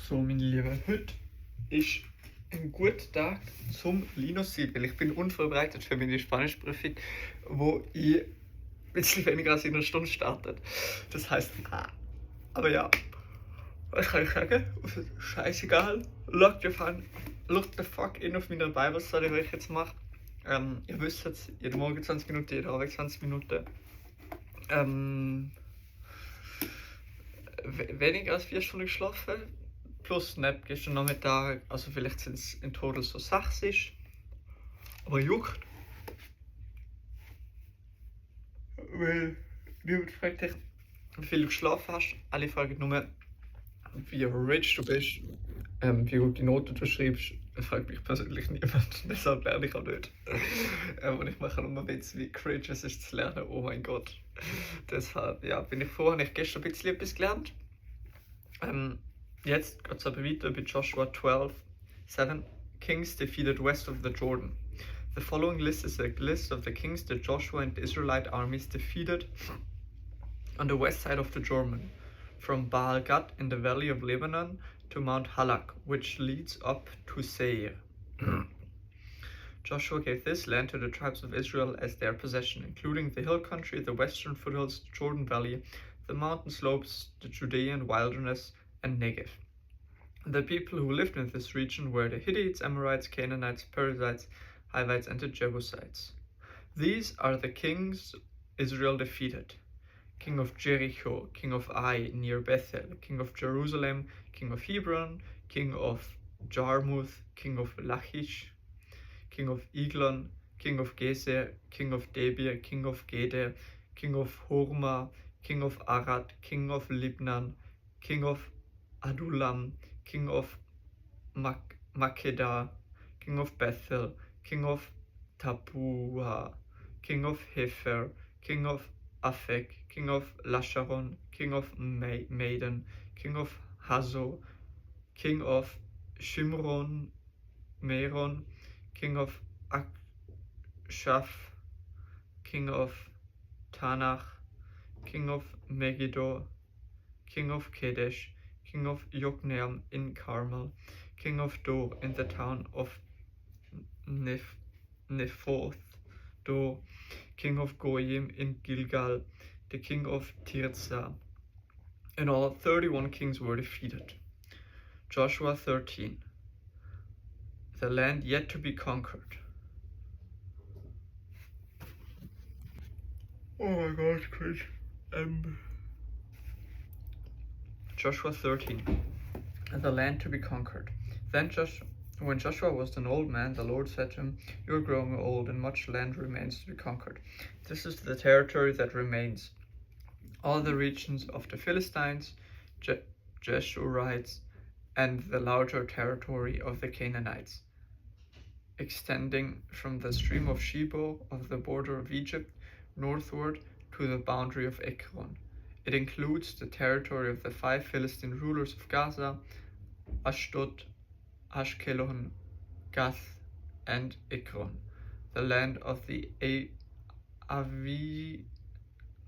So, meine Lieben, heute ist ein guter Tag zum Linus sein, weil ich bin unvorbereitet für meine Spanischprüfung, wo ich ein bisschen weniger als in einer Stunde startet. Das heisst, aber ja, was kann ich sagen? Scheißegal. Look the fuck in auf meine Bible Study, die ich jetzt mache. Ihr wisst jetzt, jeden Morgen 20 Minuten, jeden Abend 20 Minuten. Weniger als 4 Stunden geschlafen. Plus Nap gestern Nachmittag, also vielleicht sind es in total so 6 ist. Aber juckt. Weil niemand fragt dich, wie viel du geschlafen hast. Alle fragen nur, wie rich du bist, wie gute Noten du schreibst. Das fragt mich persönlich niemand, deshalb lerne ich auch nicht. Und ich mache nur ein bisschen, wie cringe es ist zu lernen, oh mein Gott. Deshalb ja, bin ich froh, habe ich gestern ein bisschen etwas gelernt. Jetzt geht es aber weiter bei Joshua 12:7. Kings defeated west of the Jordan. The following list is a list of the kings that Joshua and the Israelite armies defeated on the west side of the Jordan, from Baal Gad in the valley of Lebanon to Mount Halak, which leads up to Seir. Joshua gave this land to the tribes of Israel as their possession, including the hill country, the western foothills, the Jordan Valley, the mountain slopes, the Judean wilderness, and Negev. The people who lived in this region were the Hittites, Amorites, Canaanites, Perizzites, Hivites, and the Jebusites. These are the kings Israel defeated: king of Jericho, king of Ai near Bethel, king of Jerusalem, king of Hebron, king of Jarmuth, king of Lachish, king of Eglon, king of Gezer, king of Debir, king of Geder, king of Horma, king of Arad, king of Libnan, king of Adullam, king of Makeda, king of Bethel, king of Tapua, king of Hefer, king of Aphek, king of Lasharon, king of Maiden, king of Hazo, king of Shimron, Meron, king of Akshaf, king of Tanach, king of Megiddo, king of Kadesh, king of Yokneam in Carmel, king of Dor in the town of Nephoth Dor, king of Goyim in Gilgal, the king of Tirzah. In all, 31 kings were defeated. Joshua 13. The land yet to be conquered. Oh my god, cringe. Joshua 13. The land to be conquered. Then when Joshua was an old man, the Lord said to him, "You are growing old, and much land remains to be conquered. This is the territory that remains: all the regions of the Philistines, Jeshurites, and the larger territory of the Canaanites, extending from the stream of Shebo of the border of Egypt northward to the boundary of Ekron. It includes the territory of the 5 Philistine rulers of Gaza, Ashdod, Ashkelon, Gath, and Ekron. The land of the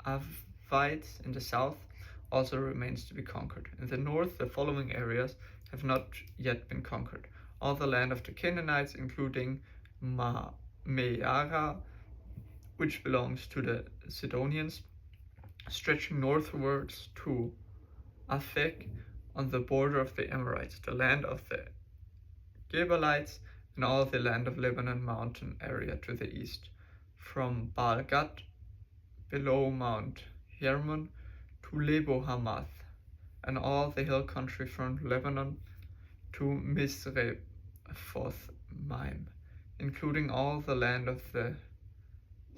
Avites in the south also remains to be conquered. In the north, the following areas have not yet been conquered: all the land of the Canaanites, including Meara, which belongs to the Sidonians, stretching northwards to Aphek on the border of the Amorites, the land of the Gebalites, and all the land of Lebanon mountain area to the east, from Baal Gad below Mount Hermon to Lebo Hamath, and all the hill country from Lebanon to Misrephoth Maim, including all the land of the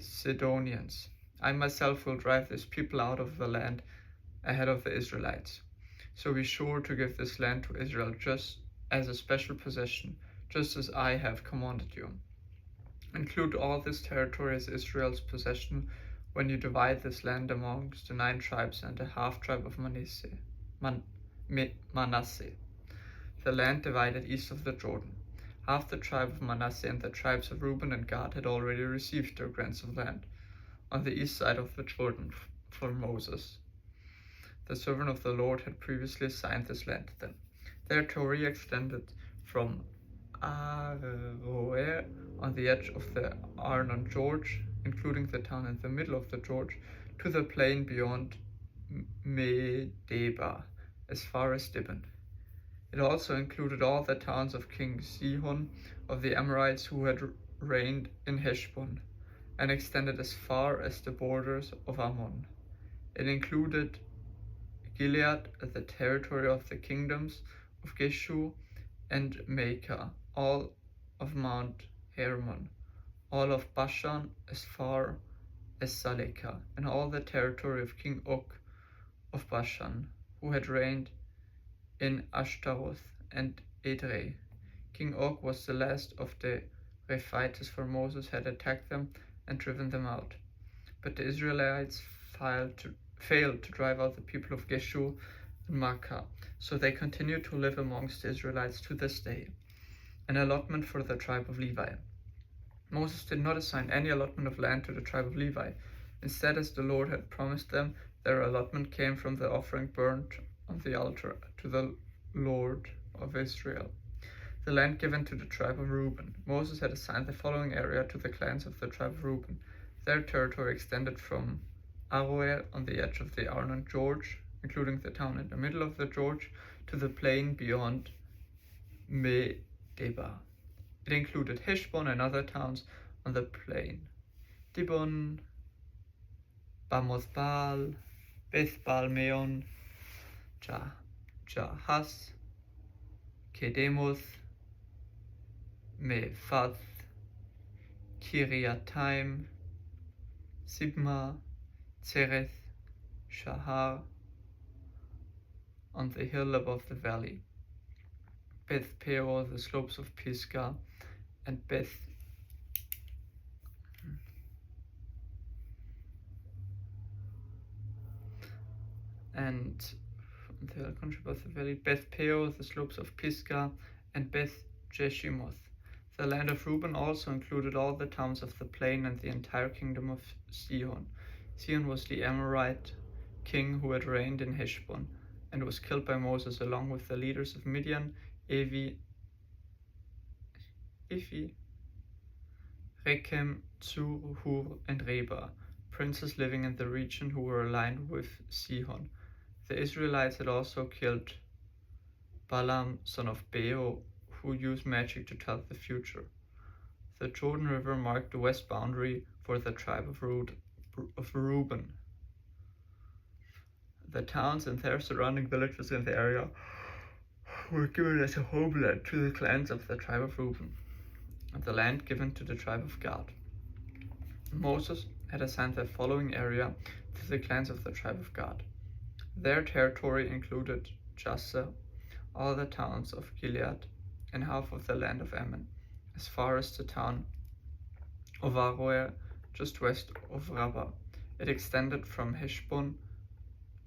Sidonians. I myself will drive this people out of the land ahead of the Israelites. So be sure to give this land to Israel just as a special possession, just as I have commanded you. Include all this territory as Israel's possession when you divide this land amongst the 9 tribes and the half-tribe of Manasseh, the land divided east of the Jordan. Half the tribe of Manasseh and the tribes of Reuben and Gad had already received their grants of land on the east side of the Jordan for Moses. The servant of the Lord had previously assigned this land to them. Their territory extended from Aroer on the edge of the Arnon Gorge, including the town in the middle of the gorge, to the plain beyond Medeba, as far as Dibon. It also included all the towns of King Sihon of the Amorites who had reigned in Heshbon, and extended as far as the borders of Ammon. It included Gilead, the territory of the kingdoms of Geshur and Maacah, all of Mount Hermon, all of Bashan as far as Salekah, and all the territory of King Og of Bashan, who had reigned in Ashtaroth and Edrei. King Og was the last of the Rephites, for Moses had attacked them and driven them out. But the Israelites failed to drive out the people of Geshur and Maacah, so they continued to live amongst the Israelites to this day. An allotment for the tribe of Levi. Moses did not assign any allotment of land to the tribe of Levi. Instead, as the Lord had promised them, their allotment came from the offering burnt on the altar to the Lord of Israel. The land given to the tribe of Reuben. Moses had assigned the following area to the clans of the tribe of Reuben. Their territory extended from Aroer on the edge of the Arnon Gorge, including the town in the middle of the gorge, to the plain beyond Medeba. It included Heshbon and other towns on the plain: Dibon, Bamoth Baal, Beth Baal Meon, Jahaz, Kedemoth, Mephaath, Kiriataim, Sibma, Tzereth, Shahar, on the hill above the valley, Beth Peor, the slopes of Pisgah, and Beth the country above the valley, Beth Peor, the slopes of Pisgah, and Beth Jeshimoth. The land of Reuben also included all the towns of the plain and the entire kingdom of Sihon. Sihon was the Amorite king who had reigned in Heshbon, and was killed by Moses along with the leaders of Midian, Evi, Rechem, Zur, Hur, and Reba, princes living in the region who were aligned with Sihon. The Israelites had also killed Balaam, son of Beor, who used magic to tell the future. The Jordan River marked the west boundary for the tribe of Reuben. The towns and their surrounding villages in the area were given as a homeland to the clans of the tribe of Reuben, and the land given to the tribe of Gad. Moses had assigned the following area to the clans of the tribe of Gad. Their territory included Jazer, all the towns of Gilead, and half of the land of Ammon, as far as the town of Aroer, just west of Rabbah. It extended from Heshbon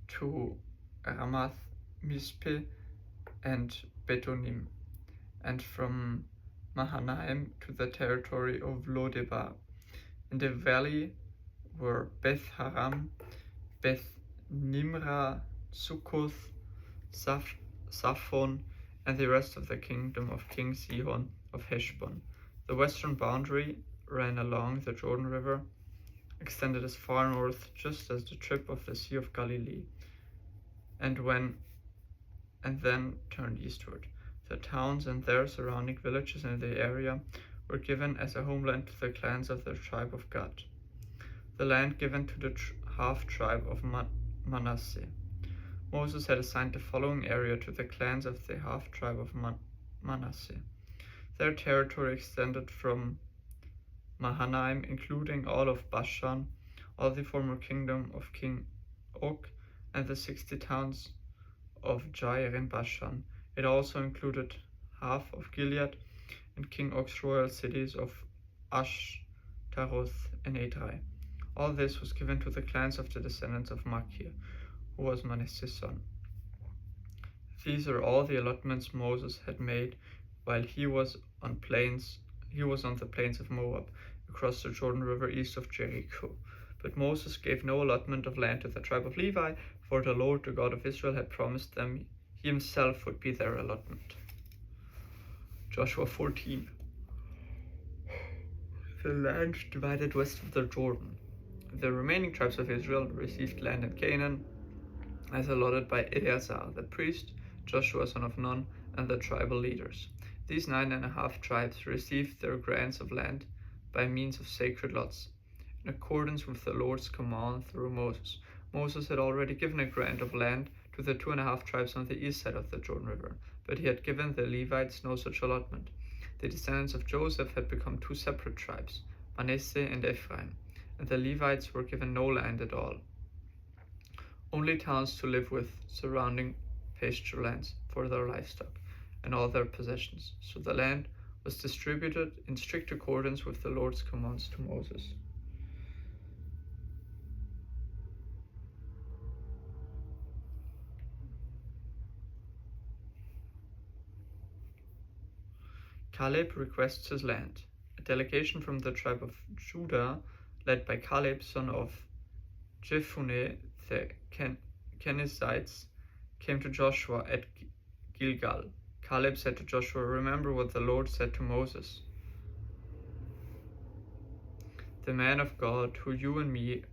to Ramath, Mizpeh, and Betonim, and from Mahanaim to the territory of Lodebar. In the valley were Beth Haram, Beth Nimrah, Sukkoth, Saphon, and the rest of the kingdom of King Sihon of Heshbon. The western boundary ran along the Jordan River, extended as far north just as the tip of the Sea of Galilee, and then turned eastward. The towns and their surrounding villages in the area were given as a homeland to the clans of the tribe of Gad. The land given to the half-tribe of Manasseh. Moses had assigned the following area to the clans of the half-tribe of Manasseh. Their territory extended from Mahanaim, including all of Bashan, all the former kingdom of King Og, and the 60 towns of Jair in Bashan. It also included half of Gilead and King Og's royal cities of Ashtaroth and Edrei. All this was given to the clans of the descendants of Machir, who was Manasseh's son. These are all the allotments Moses had made while he was on the plains of Moab, across the Jordan River east of Jericho. But Moses gave no allotment of land to the tribe of Levi, for the Lord, the God of Israel, had promised them He himself would be their allotment. Joshua 14. The land divided west of the Jordan. The remaining tribes of Israel received land in Canaan as allotted by Eleazar the priest, Joshua son of Nun, and the tribal leaders. These 9.5 tribes received their grants of land by means of sacred lots, in accordance with the Lord's command through Moses. Moses had already given a grant of land to the 2.5 tribes on the east side of the Jordan River, but he had given the Levites no such allotment. The descendants of Joseph had become 2 separate tribes, Manasseh and Ephraim, and the Levites were given no land at all, only towns to live with, surrounding pasture lands for their livestock and all their possessions. So the land was distributed in strict accordance with the Lord's commands to Moses. Caleb requests his land. A delegation from the tribe of Judah, led by Caleb, son of Jephunneh the Kenizzites, came to Joshua at Gilgal. Caleb said to Joshua, "Remember what the Lord said to Moses, the man of God, who you and me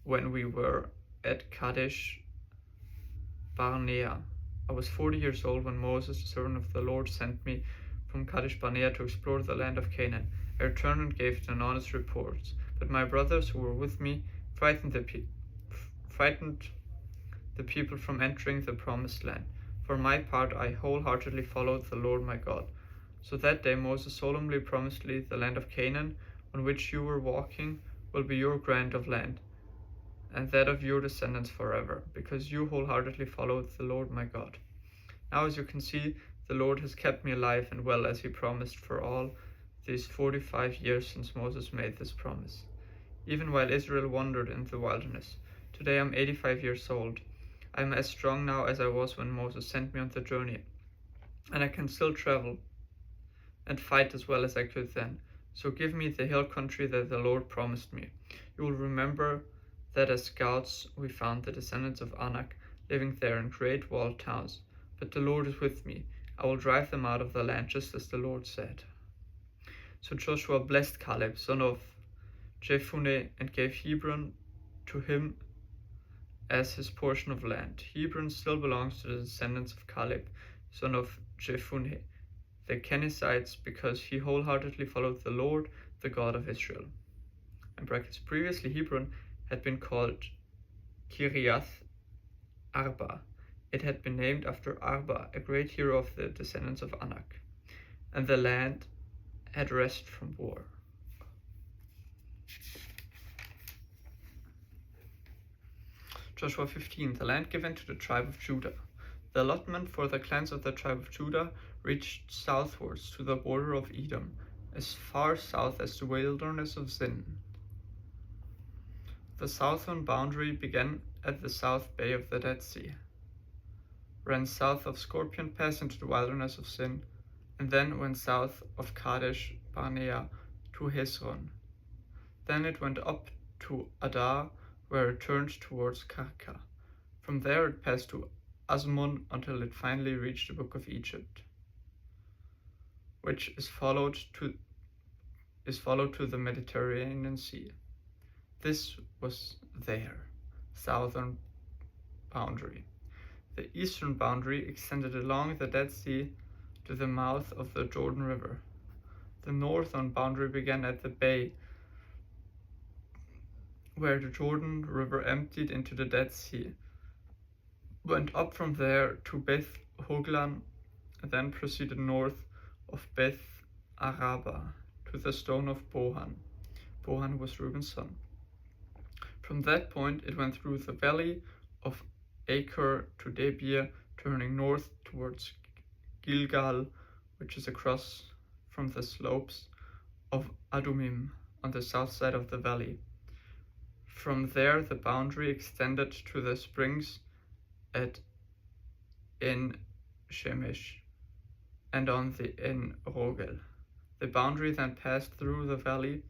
when we were at Kadesh Barnea. I was 40 years old when Moses, the servant of the Lord, sent me from Kadesh Barnea to explore the land of Canaan. I returned and gave an honest report, but my brothers who were with me frightened the people from entering the promised land. For my part, I wholeheartedly followed the Lord my God. So that day Moses solemnly promised me, the land of Canaan, on which you were walking, will be your grant of land, and that of your descendants forever, because you wholeheartedly followed the Lord my God. Now, as you can see, the Lord has kept me alive and well, as he promised, for all these 45 years since Moses made this promise, even while Israel wandered in the wilderness. Today I'm 85 years old. I am as strong now as I was when Moses sent me on the journey, and I can still travel and fight as well as I could then. So give me the hill country that the Lord promised me. You will remember that as scouts we found the descendants of Anak living there in great walled towns. But the Lord is with me. I will drive them out of the land, just as the Lord said." So Joshua blessed Caleb, son of Jephunneh, and gave Hebron to him as his portion of land. Hebron still belongs to the descendants of Caleb, son of Jephunneh, the Kenizzites, because he wholeheartedly followed the Lord, the God of Israel. In brackets, previously Hebron had been called Kiriath Arba. It had been named after Arba, a great hero of the descendants of Anak, and the land had rest from war. Joshua 15, the land given to the tribe of Judah. The allotment for the clans of the tribe of Judah reached southwards to the border of Edom, as far south as the wilderness of Zin. The southern boundary began at the south bay of the Dead Sea, ran south of Scorpion Pass into the wilderness of Zin, and then went south of Kadesh Barnea to Hezron. Then it went up to Adar, where it turned towards Karka. From there it passed to Azmon until it finally reached the Book of Egypt, which is followed to the Mediterranean Sea. This was their southern boundary. The eastern boundary extended along the Dead Sea to the mouth of the Jordan River. The northern boundary began at the bay where the Jordan River emptied into the Dead Sea, went up from there to Beth Hoglan, and then proceeded north of Beth Araba to the stone of Bohan. Bohan was Reuben's son. From that point it went through the valley of Achor to Debir, turning north towards Gilgal, which is across from the slopes of Adumim on the south side of the valley. From there the boundary extended to the springs at En Shemesh and on the En Rogel. The boundary then passed through the valley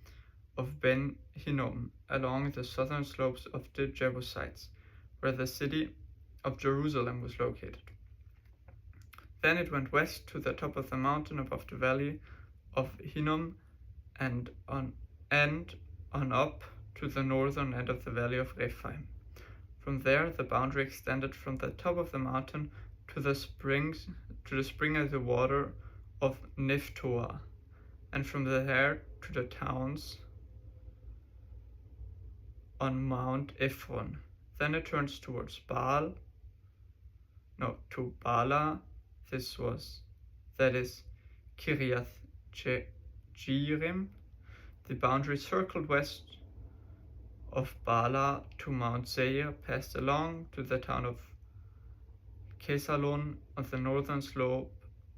of Ben Hinnom along the southern slopes of the Jebusites, where the city of Jerusalem was located. Then it went west to the top of the mountain above the valley of Hinnom and on up to the northern end of the valley of Rephaim. From there, the boundary extended from the top of the mountain to the spring of the water of Nephtoah, and from there to the towns on Mount Ephron. Then it turns towards Bala. That is Kiriath Jearim. The boundary circled west of Bala to Mount Seir, passed along to the town of Kesalon on the northern slope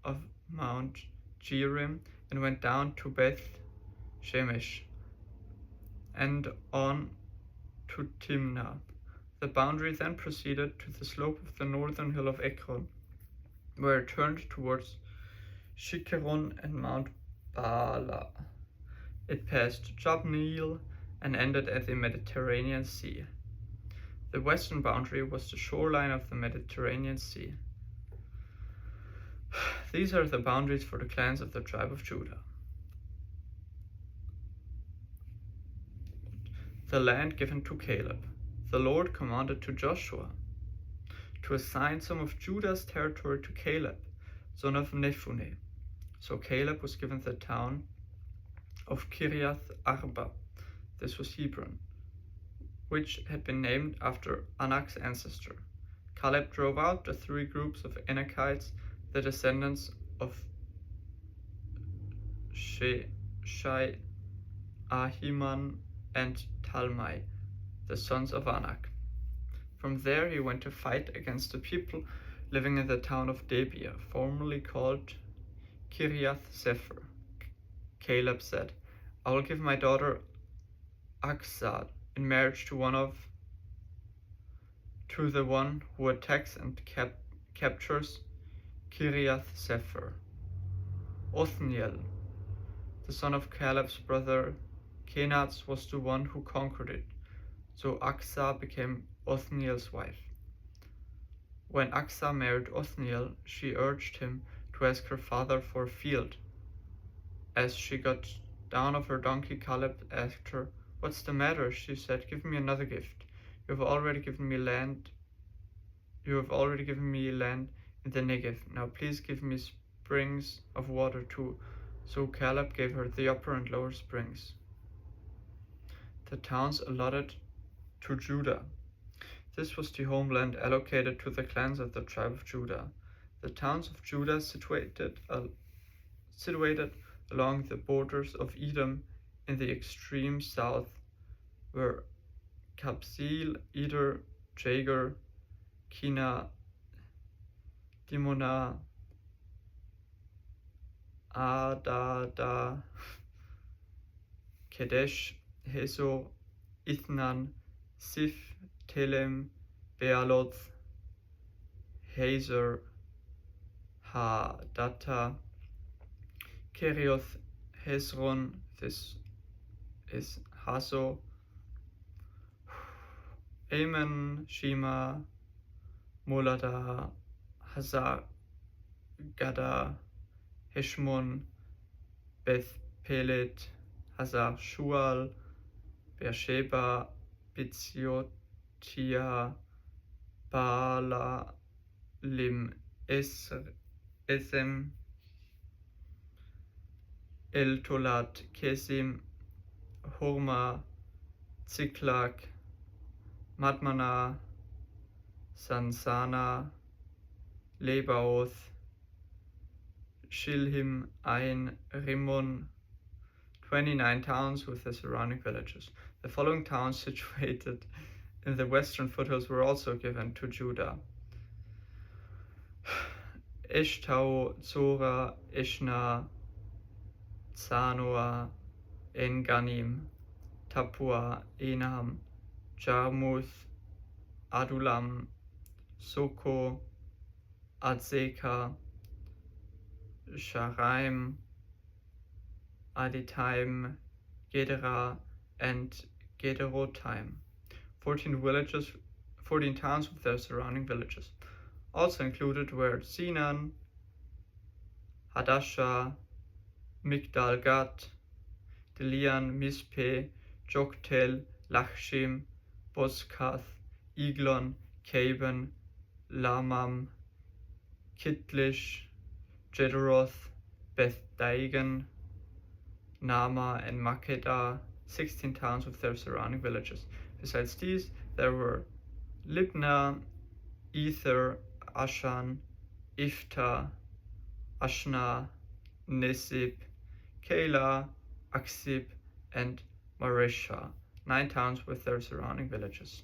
of Mount Jearim, and went down to Beth Shemesh and on to Timnah. The boundary then proceeded to the slope of the northern hill of Ekron, where it turned towards Shikeron and Mount Bala. It passed Jabneel and ended at the Mediterranean Sea. The western boundary was the shoreline of the Mediterranean Sea. These are the boundaries for the clans of the tribe of Judah. The land given to Caleb. The Lord commanded to Joshua to assign some of Judah's territory to Caleb, son of Nephunneh. So Caleb was given the town of Kiriath Arba. This was Hebron, which had been named after Anak's ancestor. Caleb drove out the three groups of Anakites, the descendants of Shai, Ahiman, and Talmai, the sons of Anak. From there he went to fight against the people living in the town of Debir, formerly called Kiriath Sefer. Caleb said, I will give my daughter Aksad in marriage to the one who attacks and captures Kiriath Sefer. Othniel, the son of Caleb's brother Kenaz, was the one who conquered it, so Aksah became Othniel's wife. When Aksah married Othniel, she urged him to ask her father for a field. As she got down off her donkey, Caleb asked her, What's the matter? She said, Give me another gift. You have already given me land in the Negev. Now please give me springs of water too. So Caleb gave her the upper and lower springs. The towns allotted to Judah. This was the homeland allocated to the clans of the tribe of Judah. The towns of Judah situated along the borders of Edom in the extreme south were Kabzeel, Eder, Jagur, Kina, Dimonah, Adada, Kedesh, Hesor, Ithnan, Sif, Telem, Bealoth, Hazer, Hadatta, Kerioth, Hezron, this is Hazo, Amen, Shema, Molada, Hazar, Gada, Heshmon, Beth Pelet, Hazar Shual, Beersheba, Bitziotia, Bala, Lim Esem, El Tolat, Kesim, Horma, Ziklag, Madmana, Sansana, Lebaoth, Shilhim, Ain, Rimmon, 29 towns with the surrounding villages. The following towns situated in the western foothills were also given to Judah: Eshtau, Zora, Ishna, Zanoah, En-Ganim, Tapua, Enam, Jarmuth, Adulam, Soko, Azekah, Sharaim, Aditaim, Gedera, and Gederotheim. 14 towns with their surrounding villages. Also included were Sinan, Hadasha, Migdal Gad, Delian, Mizpeh, Joktel, Lachshim, Bozkath, Eglon, Caben, Lamam, Kitlish, Gederoth, Beth Dagon, Nama, and Makkedah, 16 towns with their surrounding villages. Besides these, there were Libnah, Ether, Ashan, Ifta, Ashna, Nisib, Keilah, Aksib, and Maresha, 9 towns with their surrounding villages.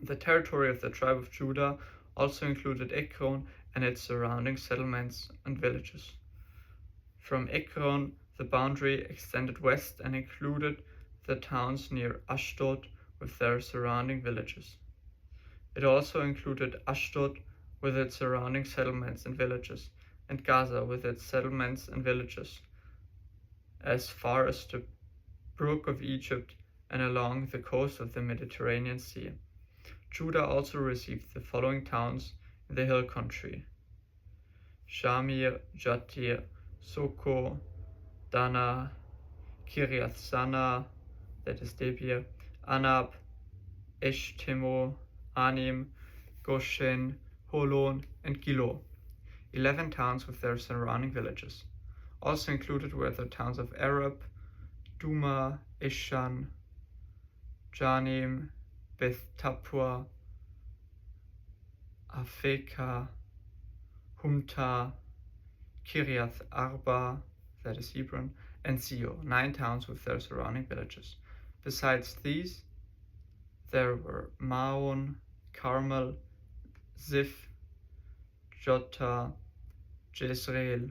The territory of the tribe of Judah also included Ekron and its surrounding settlements and villages. From Ekron, the boundary extended west and included the towns near Ashdod with their surrounding villages. It also included Ashdod with its surrounding settlements and villages, and Gaza with its settlements and villages, as far as the Brook of Egypt and along the coast of the Mediterranean Sea. Judah also received the following towns in the hill country: Shamir, Jatir, Soko, Dana, Kiriath Sana, that is Debir, Anab, Eshtemo, Anim, Goshen, Holon, and Gilo, 11 towns with their surrounding villages. Also included were the towns of Arab, Duma, Eshan, Janim, Beth Tapua, Afeka, Humta, Kiriath Arba, that is Hebron, and Zio, 9 towns with their surrounding villages. Besides these, there were Maon, Carmel, Ziph, Jotta, Jezreel,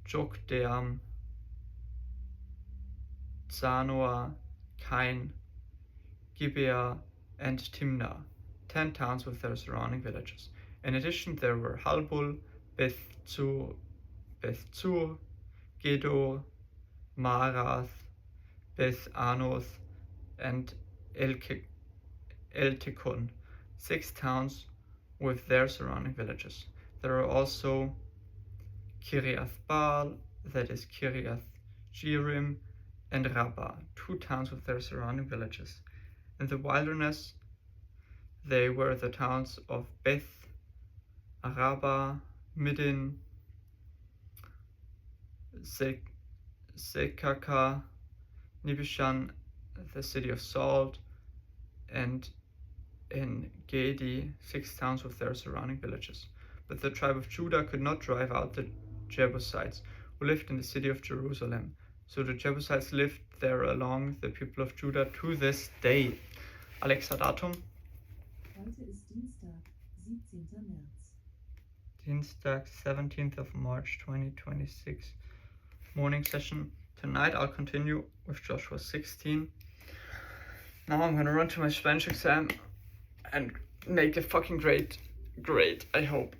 Jokdeam, Zanoah, Kain, Gibeah, and Timnah, 10 towns with their surrounding villages. In addition, there were Halbul, Beth Zur, Gedor, Marath, Beth Anoth, and Eltekon, 6 towns with their surrounding villages. There are also Kiriath Baal, that is Kiriath Jearim, and Rabbah, 2 towns with their surrounding villages. In the wilderness, they were the towns of Beth Araba, Middin, Sekaka, Nibishan, the city of Salt, and En Gedi, 6 towns with their surrounding villages. But the tribe of Judah could not drive out the Jebusites, who lived in the city of Jerusalem. So the Jebusites lived there along the people of Judah to this day. Alexa, Datum? Heute ist Dienstag, 17. März. Dienstag, 17th of March 2026. Morning session. Tonight I'll continue with Joshua 16. Now I'm gonna run to my Spanish exam and make a fucking great grade, I hope.